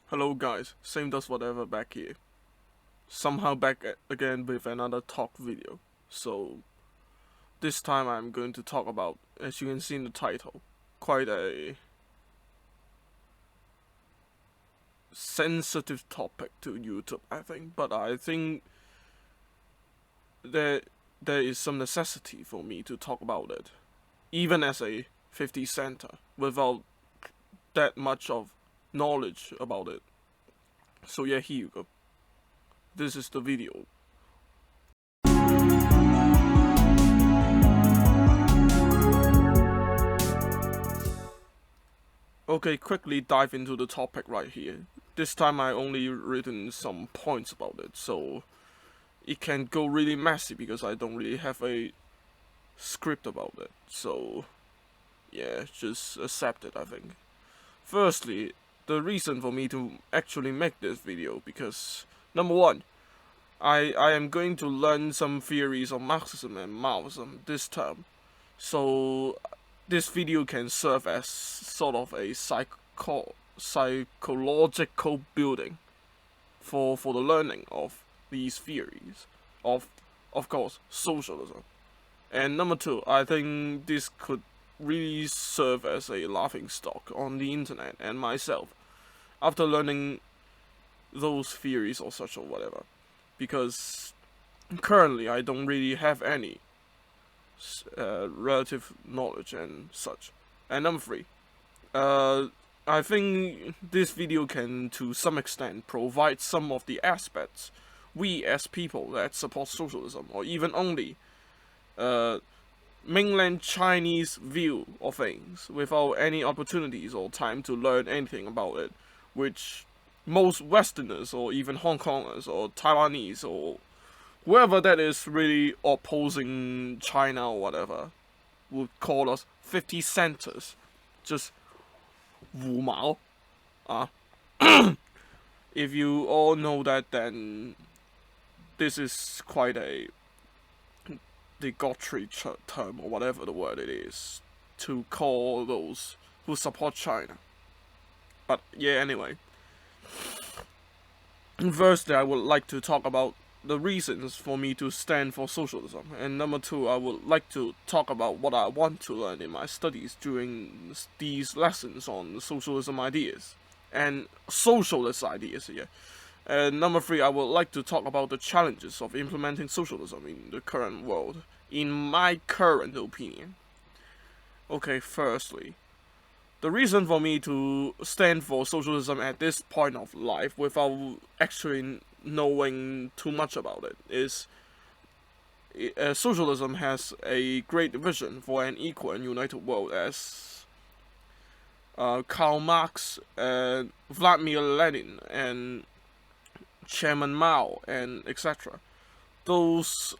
Hello guys, same does whatever back here. Somehow back again with another talk video. So this time I'm going to talk about, as you can see in the title, quite a sensitive topic to YouTube, I think. But I think there there is some necessity for me to talk about it, even as a 50 center, without that much of knowledge about it. So yeah, here you go. This is the video. Okay, quickly dive into the topic right here. This time I only written some points about it, so it can go really messy because I don't really have a script about it. So yeah, just accept it, I think. Firstly, the reason for me to actually make this video because number one, I am going to learn some theories of Marxism and Maoism this term. So this video can serve as sort of a psychological building for the learning of these theories of course socialism. And number two, I think this could really serve as a laughing stock on the internet and myself after learning those theories or such or whatever, because currently I don't really have any relative knowledge and such. And number three, I think this video can to some extent provide some of the aspects we as people that support socialism or even only mainland Chinese view of things without any opportunities or time to learn anything about it, which most Westerners or even Hong Kongers or Taiwanese or whoever that is really opposing China or whatever would call us 50 centers. Just 五毛. If you all know that, then this is quite a derogatory term or whatever the word it is to call those who support China. But yeah, anyway. Firstly, I would like to talk about the reasons for me to stand for socialism. And number two, I would like to talk about what I want to learn in my studies during these lessons on socialism ideas and socialist ideas here. And number three, I would like to talk about the challenges of implementing socialism in the current world, in my current opinion. Okay, firstly, the reason for me to stand for socialism at this point of life without actually knowing too much about it is socialism has a great vision for an equal and united world, as Karl Marx and Vladimir Lenin and Chairman Mao and etc. Those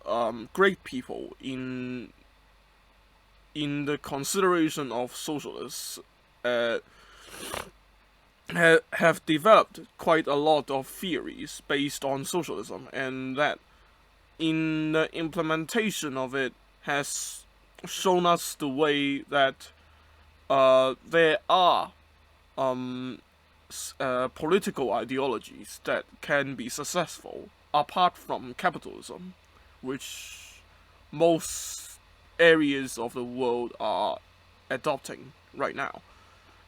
great people in the consideration of socialists have developed quite a lot of theories based on socialism, and that in the implementation of it has shown us the way that there are political ideologies that can be successful apart from capitalism, which most areas of the world are adopting right now.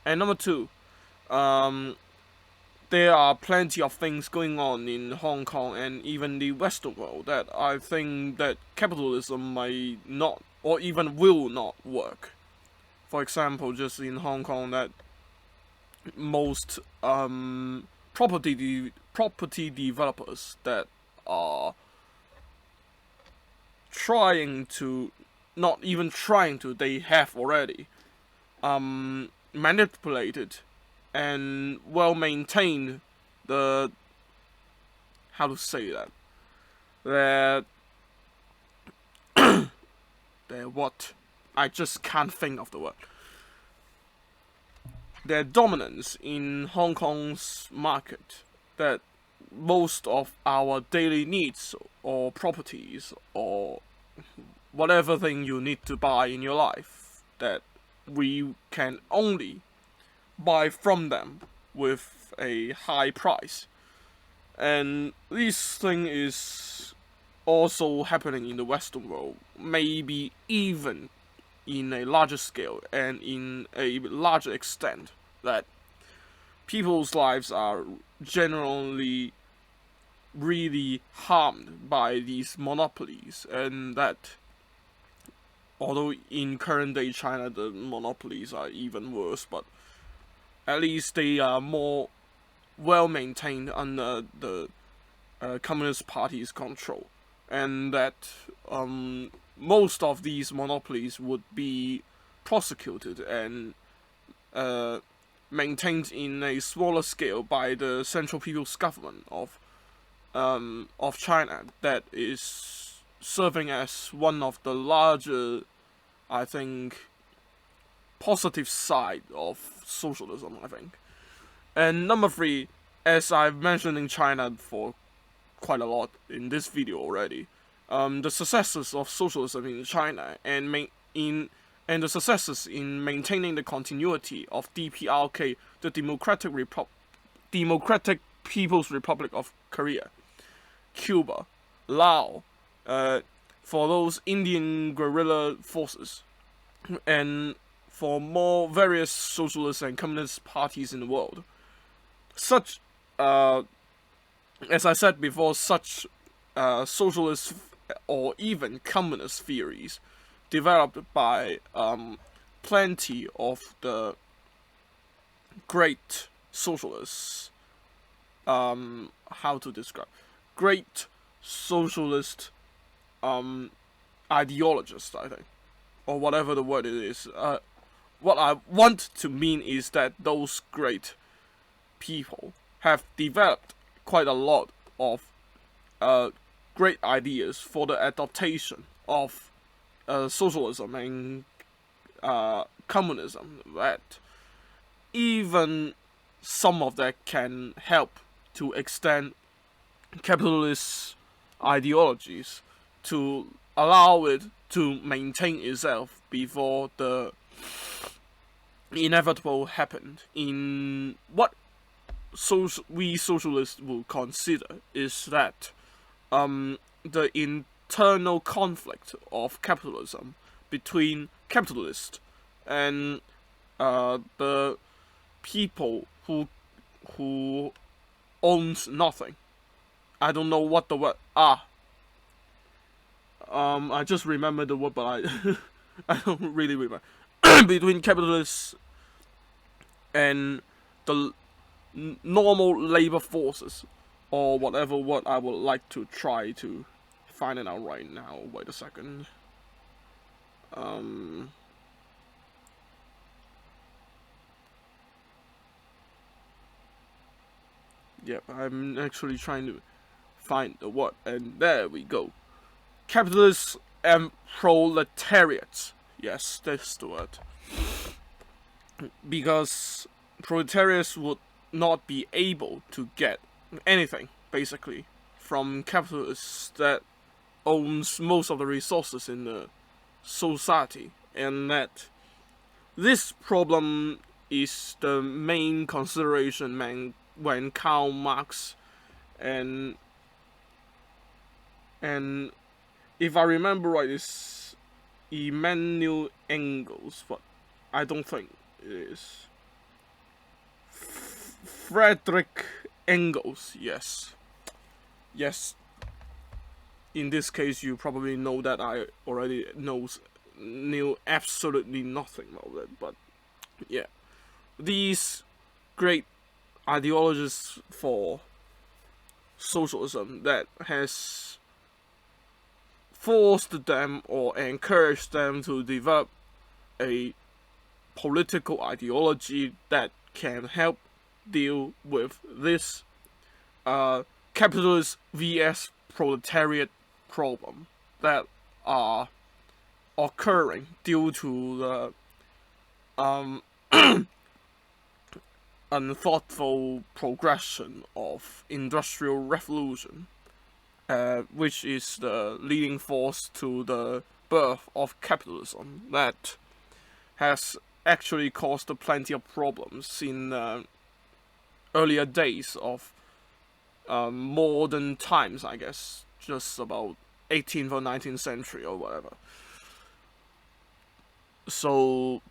And number two, there are plenty of things going on in Hong Kong and even the Western world that I think that capitalism might not or even will not work. For example, just in Hong Kong, that most property developers that are trying to, not even trying to, they have already manipulated and well maintained the, how to say that, their what, I just can't think of the word, their dominance in Hong Kong's market, that most of our daily needs or properties or whatever thing you need to buy in your life, that we can only buy from them with a high price. And this thing is also happening in the Western world, maybe even in a larger scale and in a larger extent, that people's lives are generally really harmed by these monopolies, and that although in current day China the monopolies are even worse, but at least they are more well maintained under the Communist Party's control, and that most of these monopolies would be prosecuted and maintained in a smaller scale by the Central People's Government of China, that is serving as one of the larger, I think, positive side of socialism, I think. And number 3, as I've mentioned in China for quite a lot in this video already, the successes of socialism in China and the successes in maintaining the continuity of DPRK, the Democratic People's Republic of Korea, Cuba, Laos, for those Indian guerrilla forces, and for more various socialist and communist parties in the world. Such, as I said before, such socialist or even communist theories developed by plenty of the great socialists, how to describe, great socialist ideologists, I think, or whatever the word it is. What I want to mean is that those great people have developed quite a lot of great ideas for the adaptation of socialism and communism, that even some of that can help to extend capitalist ideologies to allow it to maintain itself before the inevitable happened. In what we socialists will consider is that the internal conflict of capitalism between capitalists and the people who owns nothing. I don't know what the word I just remember the word, but I don't really remember. Between capitalists and the normal labor forces, or whatever what I would like to try to find it out right now. Wait a second. Yep, I'm actually trying to find the word, and there we go. Capitalists and proletariats. Yes, that's the word. Because proletariats would not be able to get anything, basically, from capitalists that owns most of the resources in the society, and that this problem is the main consideration when Karl Marx and if I remember right, it's Emmanuel Engels, but I don't think it is. Frederick Engels, yes. Yes. In this case, you probably know that I already knew absolutely nothing about it, but yeah. These great ideologies for socialism that has forced them or encouraged them to develop a political ideology that can help deal with this capitalist vs proletariat problem that are occurring due to the unthoughtful progression of industrial revolution, which is the leading force to the birth of capitalism, that has actually caused plenty of problems in earlier days of modern times, I guess, just about 18th or 19th century or whatever. So,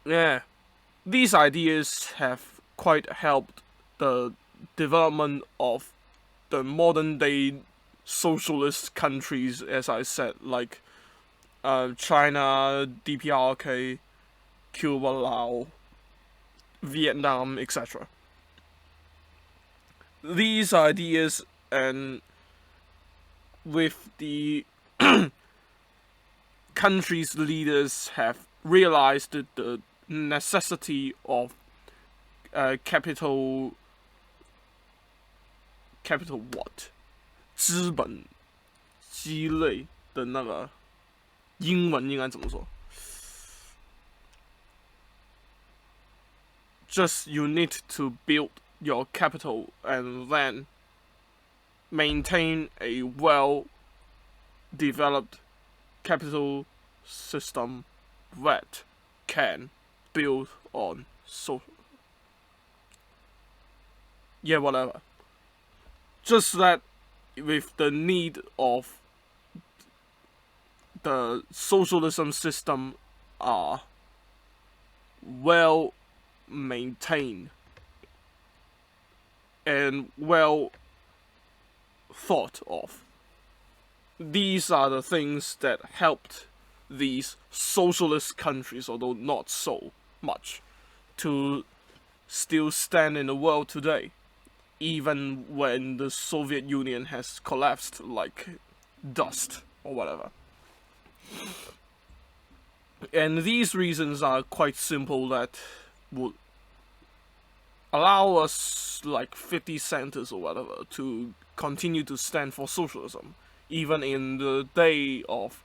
yeah, these ideas have quite helped the development of the modern day socialist countries, as I said, like China, DPRK, Cuba, Laos, Vietnam, etc. These ideas, and with the country's leaders have realized the necessity of capital what 资本积累的那个英文应该怎么说 ？Just you need to build your capital and then maintain a well-developed capital system that can build on social. Yeah, whatever. Just that with the need of the socialism system are well maintained and well thought of. These are the things that helped these socialist countries, although not so much, to still stand in the world today, even when the Soviet Union has collapsed like dust or whatever. And these reasons are quite simple that would allow us, like 50 centers or whatever, to continue to stand for socialism, even in the day of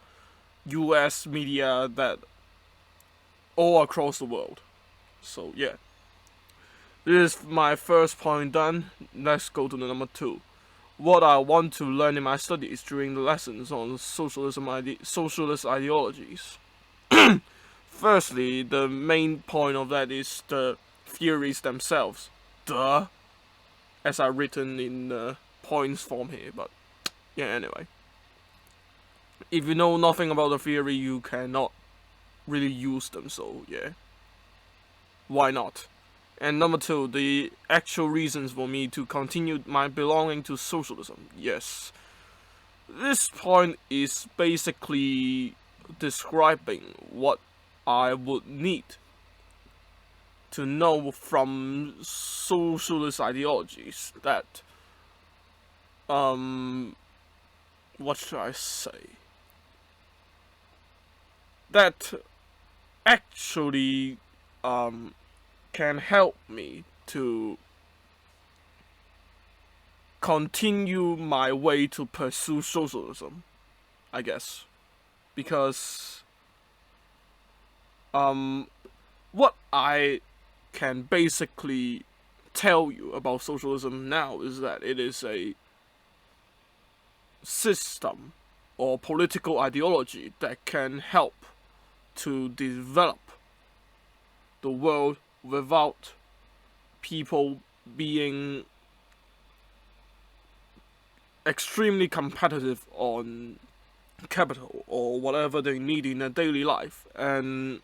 US media that all across the world. So yeah, this is my first point done. Let's go to the number 2. What I want to learn in my studies during the lessons on socialist ideologies. Firstly, the main point of that is the theories themselves. Duh. As I've written in points form here, but yeah, anyway. If you know nothing about the theory, you cannot really use them, so yeah. Why not? And number 2, the actual reasons for me to continue my belonging to socialism. Yes. This point is basically describing what I would need to know from socialist ideologies that, what should I say? That actually, can help me to continue my way to pursue socialism, I guess. Because what I can basically tell you about socialism now is that it is a system or political ideology that can help to develop the world without people being extremely competitive on capital or whatever they need in their daily life. And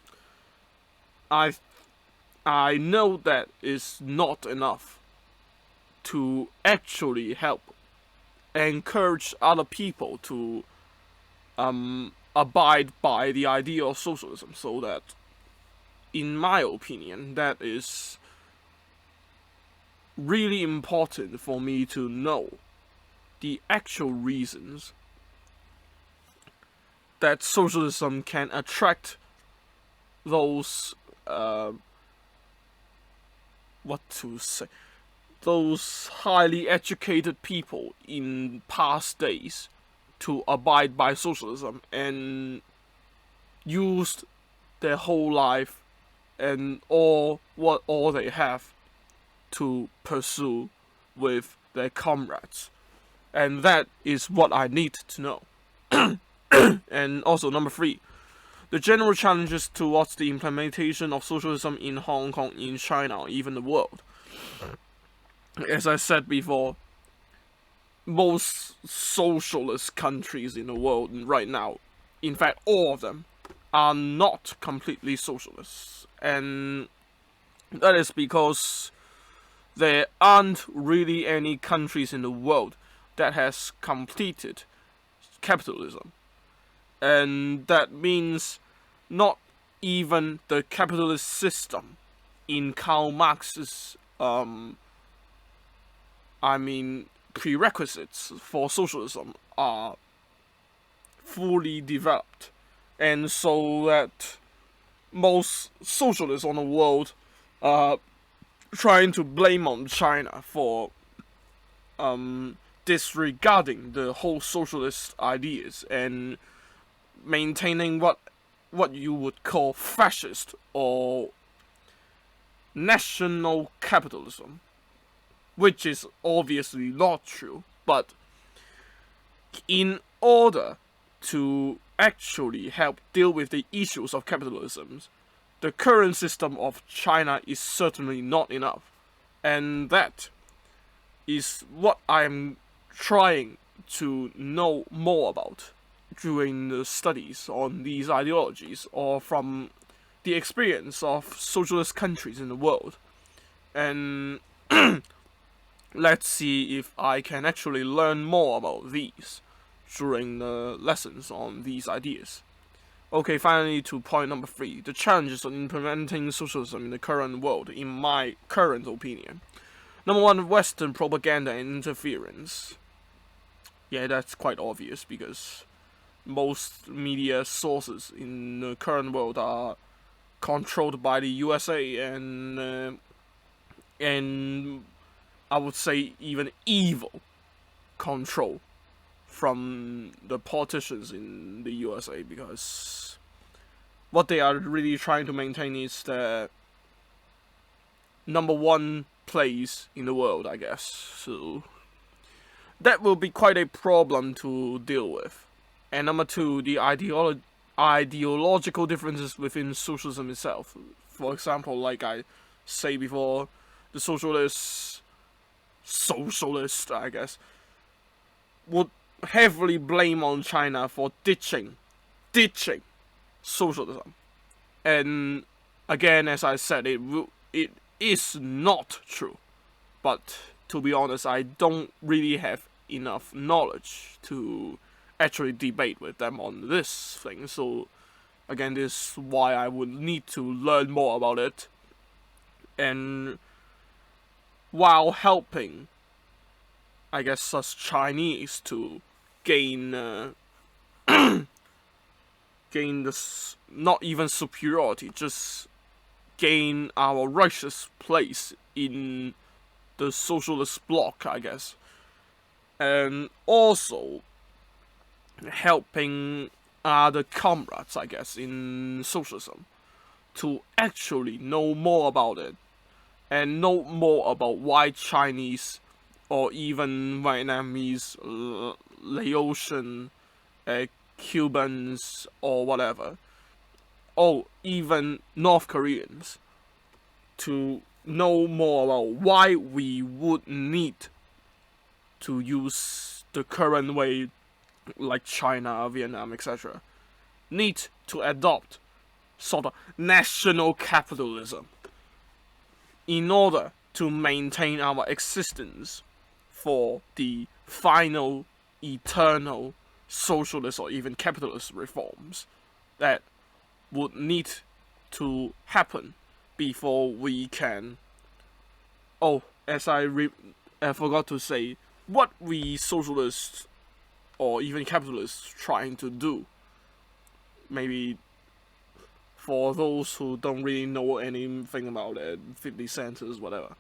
I know that is not enough to actually help encourage other people to abide by the idea of socialism, so that, in my opinion, that is really important for me to know the actual reasons that socialism can attract those those highly educated people in past days to abide by socialism and used their whole life and all they have to pursue with their comrades. And that is what I need to know. And also, number 3, the general challenges towards the implementation of socialism in Hong Kong, in China, or even the world. as I said before, most socialist countries in the world right now, in fact all of them, are not completely socialist. And that is because there aren't really any countries in the world that has completed capitalism. And that means not even the capitalist system in Karl Marx's prerequisites for socialism are fully developed. And so that most socialists on the world are trying to blame on China for disregarding the whole socialist ideas and maintaining what you would call fascist or national capitalism, which is obviously not true. But in order to actually help deal with the issues of capitalism, the current system of China is certainly not enough. And that is what I'm trying to know more about during the studies on these ideologies, or from the experience of socialist countries in the world. And let's see if I can actually learn more about these during the lessons on these ideas. Okay, finally to point number 3, the challenges of implementing socialism in the current world, in my current opinion. Number 1, Western propaganda and interference. Yeah, that's quite obvious because most media sources in the current world are controlled by the USA and I would say even evil control from the politicians in the USA, because what they are really trying to maintain is the number 1 place in the world, I guess. So that will be quite a problem to deal with. And number 2, the ideological differences within socialism itself. For example, like I say before, the socialist, I guess, would heavily blame on China for ditching socialism. And again, as I said, it is not true. But to be honest, I don't really have enough knowledge to actually debate with them on this thing. So again, this is why I would need to learn more about it. And while helping, I guess, us Chinese to gain this, not even superiority, just gain our righteous place in the socialist bloc, I guess. And also helping other comrades, I guess, in socialism to actually know more about it and know more about why Chinese or even Vietnamese, Laotian, Cubans or whatever, or even North Koreans, to know more about why we would need to use the current way, like China, Vietnam, etc., need to adopt sort of national capitalism in order to maintain our existence for the final, eternal socialist or even capitalist reforms that would need to happen before we can. Oh, as I forgot to say, what we socialists or even capitalists trying to do, maybe for those who don't really know anything about it, 50 centers, whatever,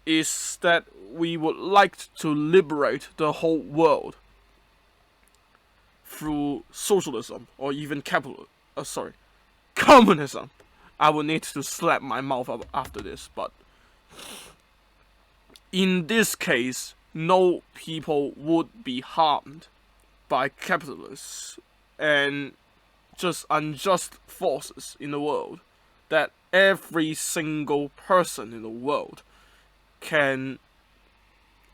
is that we would like to liberate the whole world through socialism or even communism. I will need to slap my mouth up after this, but in this case, no people would be harmed by capitalists and just unjust forces in the world, that every single person in the world can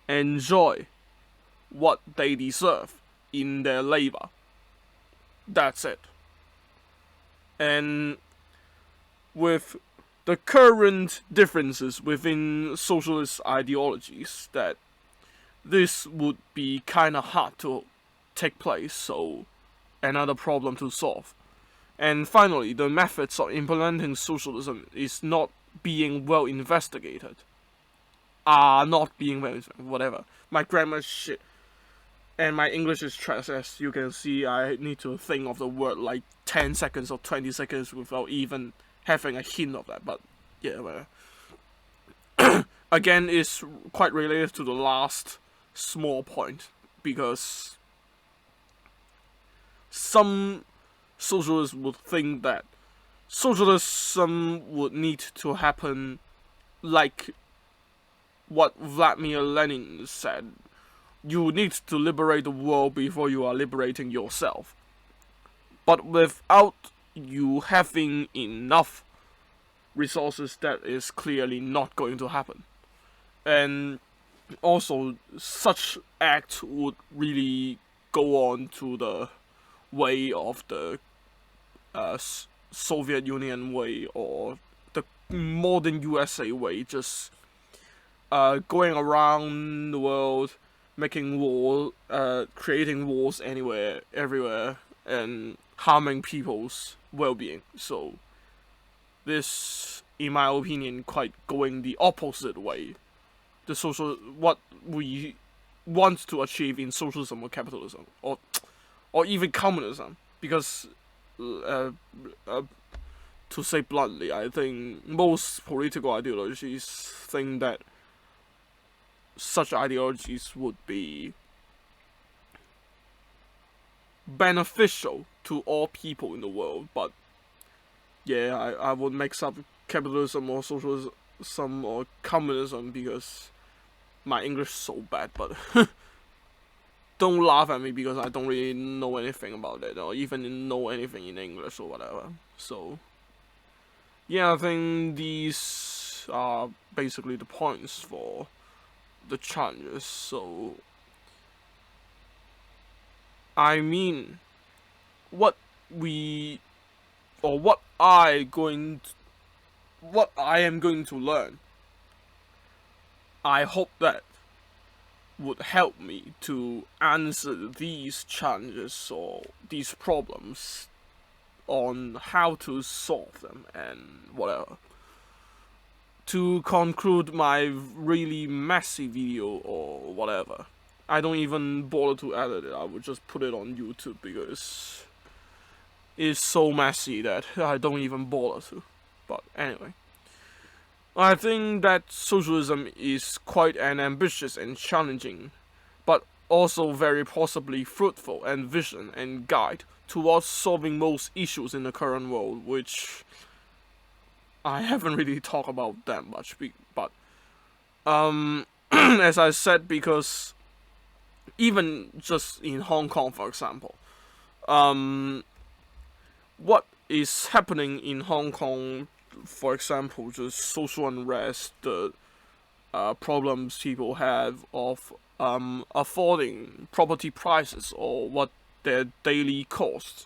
enjoy what they deserve in their labor. That's it. And with the current differences within socialist ideologies, that this would be kind of hard to take place, so another problem to solve. And finally, the methods of implementing socialism is not being well investigated. Not being well investigated, whatever. My grammar is shit. And my English is trash, as you can see. I need to think of the word like 10 seconds or 20 seconds without even having a hint of that. But yeah, well. Again, it's quite related to the last small point, because some socialists would think that socialism would need to happen like what Vladimir Lenin said. You need to liberate the world before you are liberating yourself. But without you having enough resources, that is clearly not going to happen. And also, such act would really go on to the way of the Soviet Union way, or the modern USA way, just going around the world, making war, creating wars anywhere, everywhere, and harming people's well-being. So this, in my opinion, quite going the opposite way. What we want to achieve in socialism or capitalism, or even communism, because to say bluntly, I think most political ideologies think that such ideologies would be beneficial to all people in the world. But yeah, I would mix up capitalism or socialism or communism because my English is so bad. But don't laugh at me, because I don't really know anything about it, or even know anything in English or whatever. So yeah, I think these are basically the points for the challenges. So I mean, what I am going to learn, I hope that would help me to answer these challenges or these problems on how to solve them and whatever. To conclude my really messy video or whatever, I don't even bother to edit it. I would just put it on YouTube because it's so messy that I don't even bother to. But anyway, I think that socialism is quite an ambitious and challenging, but also very possibly fruitful and vision and guide towards solving most issues in the current world, which I haven't really talked about that much, but as I said, because even just in Hong Kong, for example, what is happening in Hong Kong, for example, just social unrest, the problems people have of affording property prices or what their daily costs,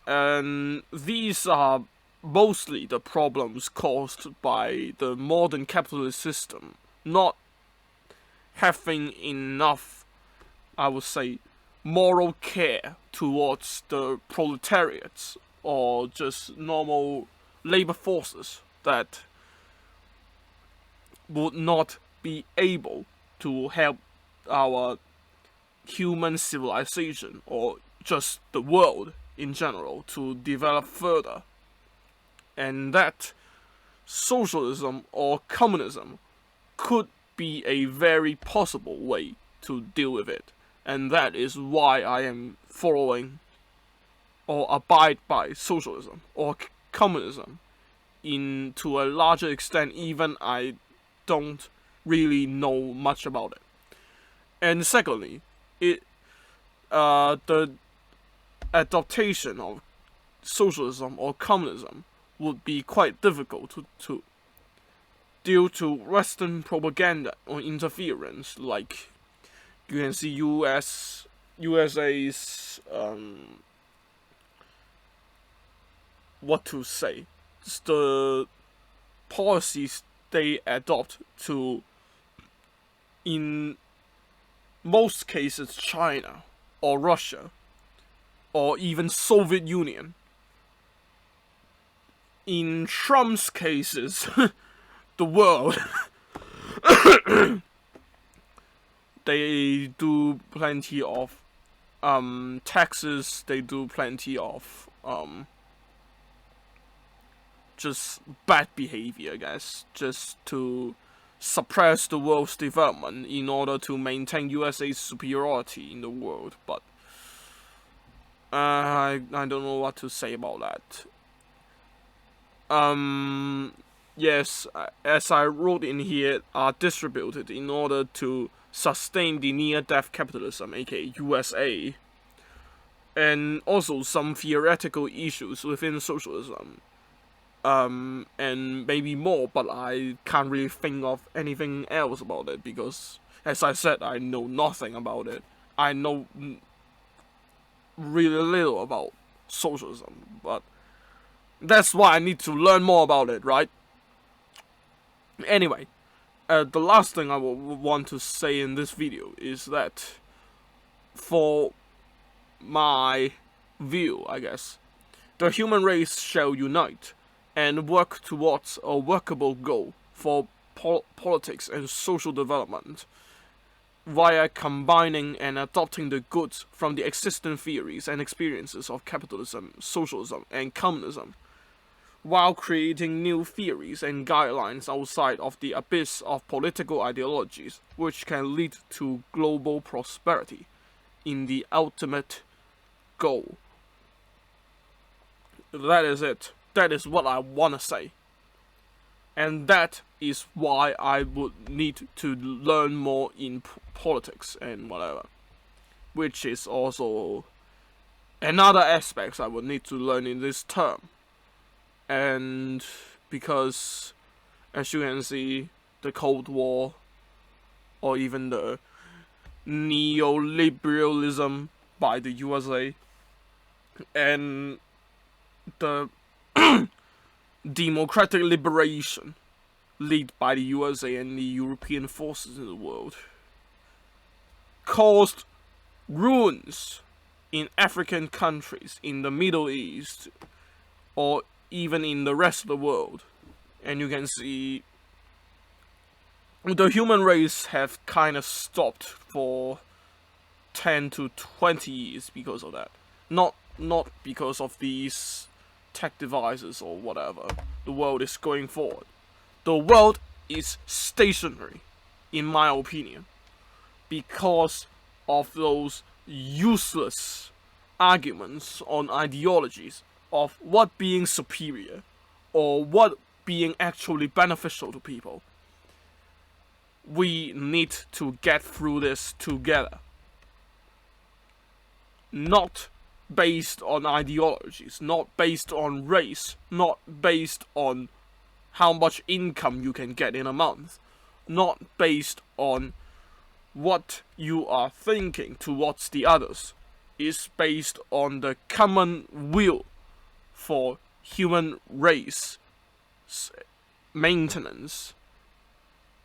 and these are mostly the problems caused by the modern capitalist system not having enough, I would say, moral care towards the proletariats or just normal labor forces that would not be able to help our human civilization or just the world in general to develop further. And that socialism or communism could be a very possible way to deal with it. And that is why I am following or abide by socialism or communism to a larger extent, even I don't really know much about it. And secondly, the adaptation of socialism or communism would be quite difficult due to Western propaganda or interference, like you can see USA's what to say, it's the policies they adopt to, in most cases, China or Russia or even Soviet Union. In Trump's cases, the world, they do plenty of taxes, they do plenty of just bad behavior, I guess, just to suppress the world's development in order to maintain USA's superiority in the world. But I don't know what to say about that. Yes, as I wrote in here, are distributed in order to sustain the near-death capitalism, aka USA, and also some theoretical issues within socialism. And maybe more, but I can't really think of anything else about it because, as I said, I know nothing about it. I know really little about socialism, but that's why I need to learn more about it, right? Anyway, the last thing I want to say in this video is that, for my view, I guess, the human race shall unite and work towards a workable goal for politics and social development via combining and adopting the goods from the existing theories and experiences of capitalism, socialism, and communism, while creating new theories and guidelines outside of the abyss of political ideologies, which can lead to global prosperity in the ultimate goal. That is it. That is what I want to say. And that is why I would need to learn more in politics and whatever. Which is also another aspect I would need to learn in this term. And because, as you can see, the Cold War, or even the neoliberalism by the USA, and the democratic liberation led by the USA and the European forces in the world, caused ruins in African countries, in the Middle East, or even in the rest of the world. And you can see the human race have kind of stopped for 10 to 20 years because of that. Not because of these tech devices or whatever. The world is going forward. The world is stationary, in my opinion, because of those useless arguments on ideologies of what being superior or what being actually beneficial to people. We need to get through this together. Not based on ideologies, not based on race, not based on how much income you can get in a month, not based on what you are thinking towards the others. It's based on the common will for human race maintenance,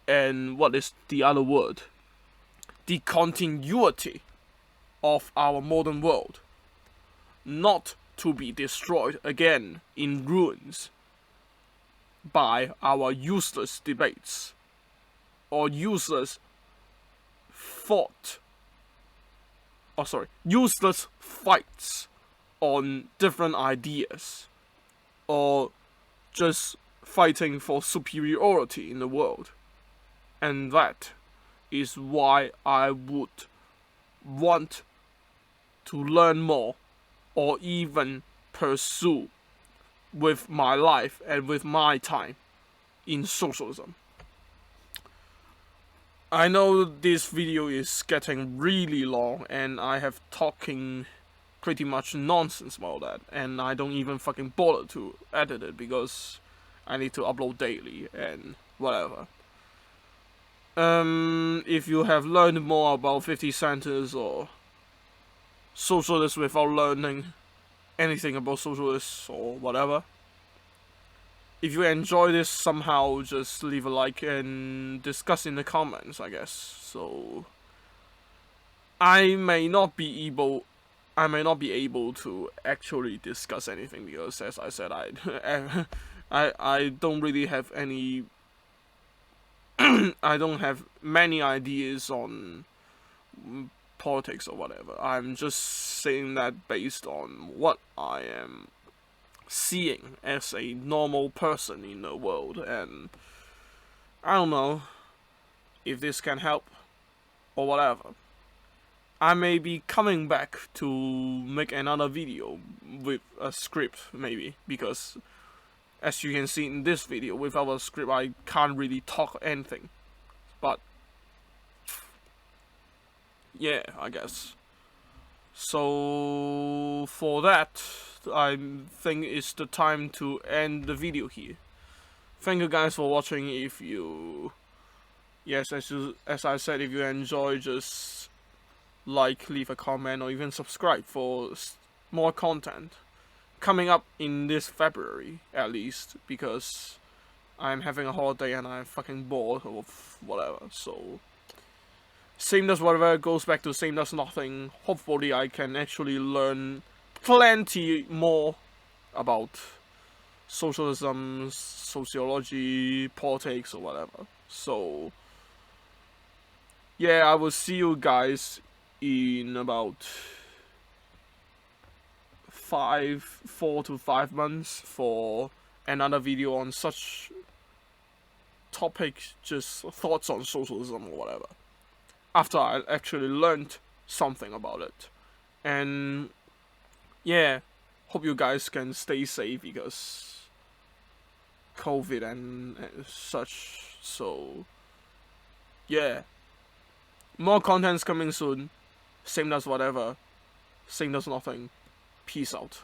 and what is the other word? The continuity of our modern world, not to be destroyed again in ruins by our useless debates or useless useless fights on different ideas, or just fighting for superiority in the world. And that is why I would want to learn more, or even pursue with my life and with my time in socialism. I know this video is getting really long and I have talking pretty much nonsense about that, and I don't even fucking bother to edit it because I need to upload daily, and whatever. If you have learned more about 50 centers or socialists without learning anything about socialists or whatever, if you enjoy this somehow, just leave a like and discuss in the comments, I guess. So I may not be able to actually discuss anything because, as I said, I don't really have any I don't have many ideas on politics or whatever. I'm just saying that based on what I am seeing as a normal person in the world, and I don't know if this can help or whatever. I may be coming back to make another video with a script, maybe, because as you can see in this video, without a script I can't really talk anything. But yeah, I guess. So for that, I think it's the time to end the video here. Thank you guys for watching. If you, yes, as I said, if you enjoy, just like, leave a comment, or even subscribe for more content coming up in this February, at least, because I'm having a holiday and I'm fucking bored of whatever. So same does whatever goes back to same does nothing. Hopefully I can actually learn plenty more about socialism, sociology, politics, or whatever. So yeah, I will see you guys in about 4 to 5 months for another video on such topic, just thoughts on socialism or whatever, after I actually learned something about it. And yeah, hope you guys can stay safe because COVID and such. So yeah, more content's coming soon. Same does whatever, same does nothing. Peace out.